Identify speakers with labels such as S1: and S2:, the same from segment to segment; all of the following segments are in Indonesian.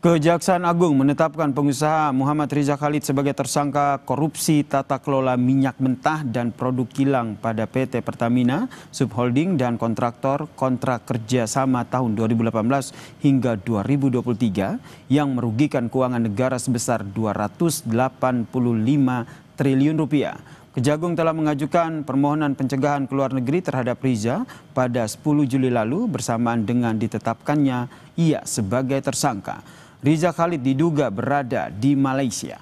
S1: Kejaksaan Agung menetapkan pengusaha Muhammad Riza Khalid sebagai tersangka korupsi tata kelola minyak mentah dan produk kilang pada PT Pertamina, Subholding dan kontraktor kontrak kerja sama tahun 2018 hingga 2023 yang merugikan keuangan negara sebesar 285 triliun rupiah. Kejagung telah mengajukan permohonan pencegahan ke luar negeri terhadap Riza pada 10 Juli lalu bersamaan dengan ditetapkannya ia sebagai tersangka. Riza Khalid diduga berada di Malaysia.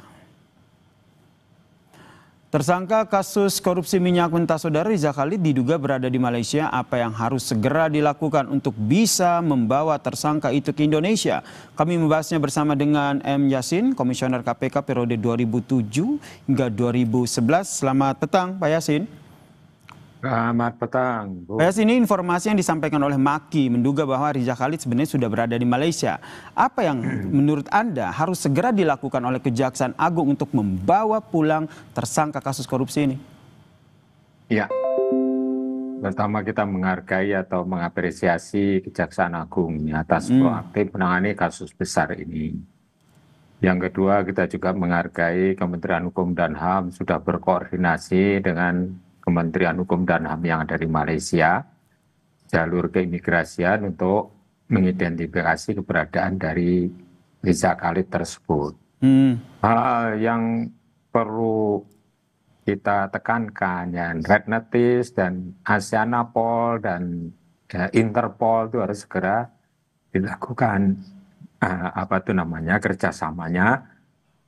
S1: Tersangka kasus korupsi minyak mentah saudara Riza Khalid diduga berada di Malaysia. Apa yang harus segera dilakukan untuk bisa membawa tersangka itu ke Indonesia? Kami membahasnya bersama dengan M. Yasin, Komisioner KPK periode 2007 hingga 2011. Selamat petang Pak Yasin.
S2: Selamat petang, Bu.
S1: Pak Yasin, ini informasi yang disampaikan oleh Maki menduga bahwa Riza Khalid sebenarnya sudah berada di Malaysia. Apa yang menurut Anda harus segera dilakukan oleh Kejaksaan Agung untuk membawa pulang tersangka kasus korupsi ini?
S2: Ya, pertama kita menghargai atau mengapresiasi Kejaksaan Agung atas proaktif menangani kasus besar ini. Yang kedua, kita juga menghargai Kementerian Hukum dan HAM sudah berkoordinasi dengan Kementerian Hukum dan HAM yang ada di Malaysia, jalur keimigrasian untuk mengidentifikasi keberadaan dari Riza Khalid tersebut. Hal yang perlu kita tekankan, ya, Red Notice dan ASEANAPOL dan Interpol itu harus segera dilakukan kerjasamanya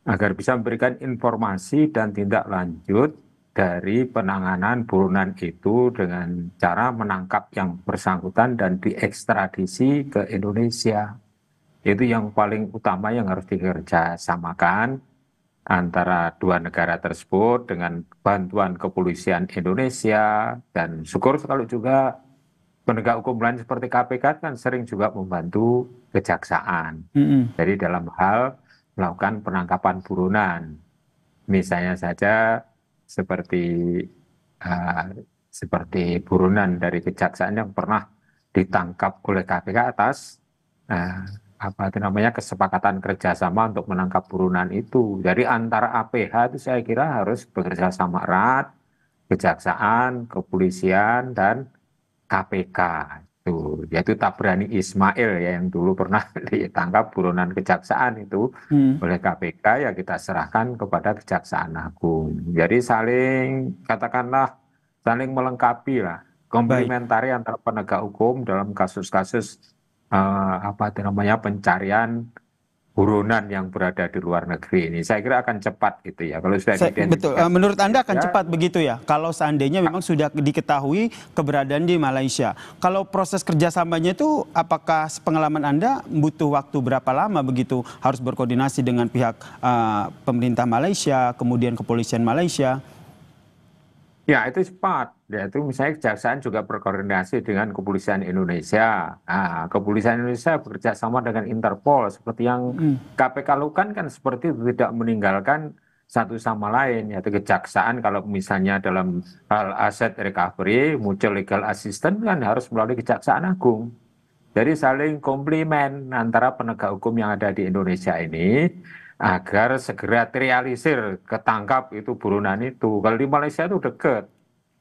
S2: agar bisa memberikan informasi dan tindak lanjut dari penanganan buronan itu dengan cara menangkap yang bersangkutan dan diekstradisi ke Indonesia. Itu yang paling utama yang harus dikerjasamakan antara dua negara tersebut dengan bantuan kepolisian Indonesia, dan syukur kalau juga penegak hukum lain seperti KPK kan sering juga membantu kejaksaan. Jadi dalam hal melakukan penangkapan buronan, misalnya saja seperti buronan dari kejaksaan yang pernah ditangkap oleh KPK atas kesepakatan kerjasama untuk menangkap buronan itu. Jadi antara APH itu saya kira harus bekerja sama erat, kejaksaan, kepolisian dan KPK. Yaitu Tabrani Ismail ya, yang dulu pernah ditangkap buronan kejaksaan itu oleh KPK, ya kita serahkan kepada Kejaksaan Agung. Jadi saling melengkapi lah, komplementari antara penegak hukum dalam kasus-kasus pencarian buronan yang berada di luar negeri ini. Saya kira akan cepat gitu ya. Kalau sudah
S1: betul. Menurut Anda akan cepat begitu ya? Kalau seandainya memang sudah diketahui keberadaan di Malaysia. Kalau proses kerjasamanya itu apakah sepengalaman Anda butuh waktu berapa lama begitu? Harus berkoordinasi dengan pihak pemerintah Malaysia, kemudian kepolisian Malaysia?
S2: Ya, itu cepat. Ya, itu misalnya kejaksaan juga berkoordinasi dengan kepolisian Indonesia. Kepolisian Indonesia bekerja sama dengan Interpol. Seperti yang KPK lakukan kan seperti itu, tidak meninggalkan satu sama lain. Yaitu kejaksaan kalau misalnya dalam hal aset recovery, mutual legal assistance kan harus melalui Kejaksaan Agung. Jadi saling komplimen antara penegak hukum yang ada di Indonesia ini agar segera terrealisir, ketangkap itu buronan itu. Kalau di Malaysia itu deket.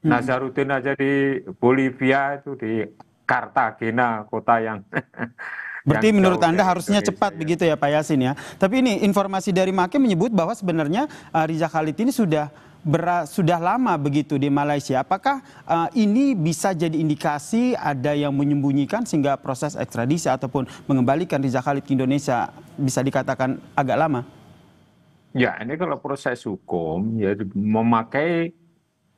S2: Nazarudin aja di Bolivia, itu di Cartagena, kota yang
S1: berarti menurut Anda harusnya
S2: Indonesia,
S1: cepat begitu ya Pak Yasin ya. Tapi ini informasi dari Maki menyebut bahwa sebenarnya Riza Khalid ini sudah lama begitu di Malaysia. Apakah ini bisa jadi indikasi ada yang menyembunyikan sehingga proses ekstradisi ataupun mengembalikan Riza Khalid ke Indonesia bisa dikatakan agak lama?
S2: Ya, ini kalau proses hukum ya memakai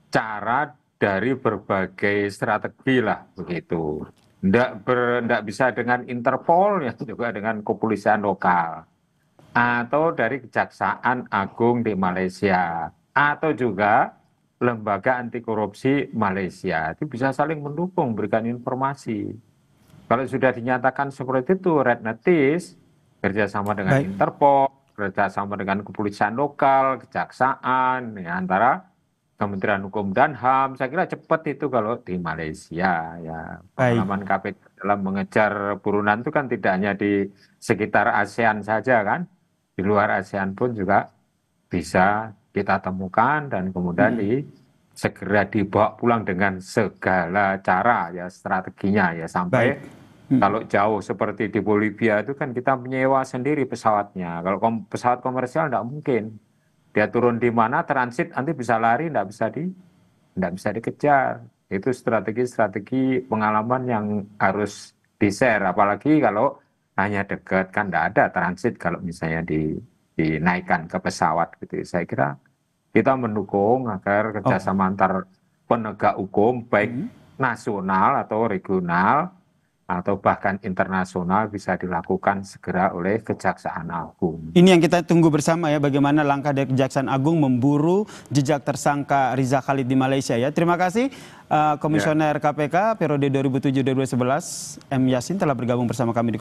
S2: cara dari berbagai strategi lah begitu. Nggak bisa dengan Interpol, ya juga dengan kepolisian lokal atau dari Kejaksaan Agung di Malaysia atau juga lembaga anti korupsi Malaysia. Itu bisa saling mendukung, berikan informasi. Kalau sudah dinyatakan seperti itu, Red Notice kerjasama dengan Interpol, kerjasama dengan kepolisian lokal, kejaksaan, ya, antara Kementerian Hukum dan HAM, saya kira cepat itu kalau di Malaysia. Ya, pengalaman KPK dalam mengejar buronan itu kan tidak hanya di sekitar ASEAN saja kan, di luar ASEAN pun juga bisa kita temukan dan kemudian segera dibawa pulang dengan segala cara ya, strateginya ya, sampai
S1: Baik.
S2: kalau jauh seperti di Bolivia itu kan kita menyewa sendiri pesawatnya. Kalau pesawat komersial tidak mungkin. Dia turun di mana, transit, nanti bisa lari, tidak bisa dikejar. Itu strategi-strategi pengalaman yang harus di-share. Apalagi kalau hanya dekat, kan tidak ada transit kalau misalnya dinaikkan ke pesawat gitu. Saya kira kita mendukung agar kerjasama antar penegak hukum baik nasional atau regional atau bahkan internasional bisa dilakukan segera oleh Kejaksaan Agung.
S1: Ini yang kita tunggu bersama ya, bagaimana langkah dari Kejaksaan Agung memburu jejak tersangka Riza Khalid di Malaysia ya. Terima kasih Komisioner KPK periode 2007-2011 M. Yasin telah bergabung bersama kami di